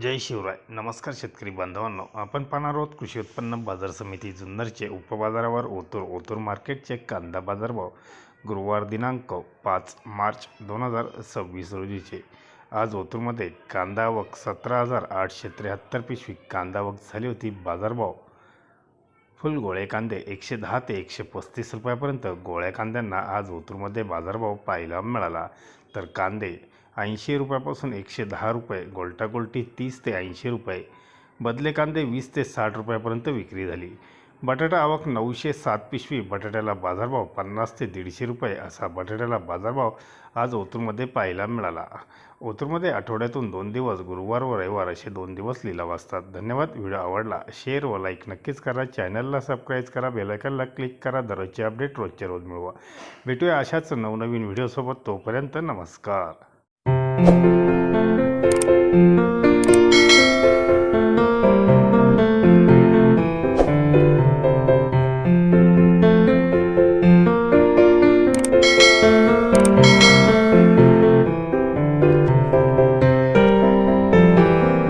जय शिवराय. नमस्कार शेतकरी बांधवांनो, आपण पाहणार आहोत कृषी उत्पन्न बाजार समिती जुन्नरचे उपबाजारावर ओतूर मार्केटचे कांदा बाजारभाव गुरुवार दिनांक 5 मार्च 2026 रोजीचे. आज ओतूरमध्ये कांदा आवक 17,873 पिशवी कांदा आवक झाली होती. बाजारभाव फुल गोळे कांदे 110 ते 135 रुपयापर्यंत. गोळ्या कांद्यांना आज ओतूरमध्ये बाजारभाव पाहायला मिळाला, तर कांदे 80 रुपयापासून 110 रुपये, गोल्टा गोल्टी 30 ते 80 रुपये, बदले कांदे 20 ते 60 रुपयापर्यंत विक्री झाली. बटाटा आवक 907 पिशवी. बटाट्याला बाजारभाव 50 ते 150 रुपये असा बटाट्याला बाजारभाव आज ओतूरमध्ये पाहायला मिळाला. ओतूरमध्ये आठवड्यातून 2 दिवस गुरुवार व रविवार असे 2 दिवस लिलाव असतात. धन्यवाद. व्हिडिओ आवडला शेअर व लाईक नक्कीच करा. चॅनलला सबस्क्राईब करा. बेल आयकॉनला क्लिक करा. दररोजचे अपडेट रोजच्या रोज मिळवा. भेटूया अशाच नवनवीन व्हिडिओसोबत. तोपर्यंत नमस्कार.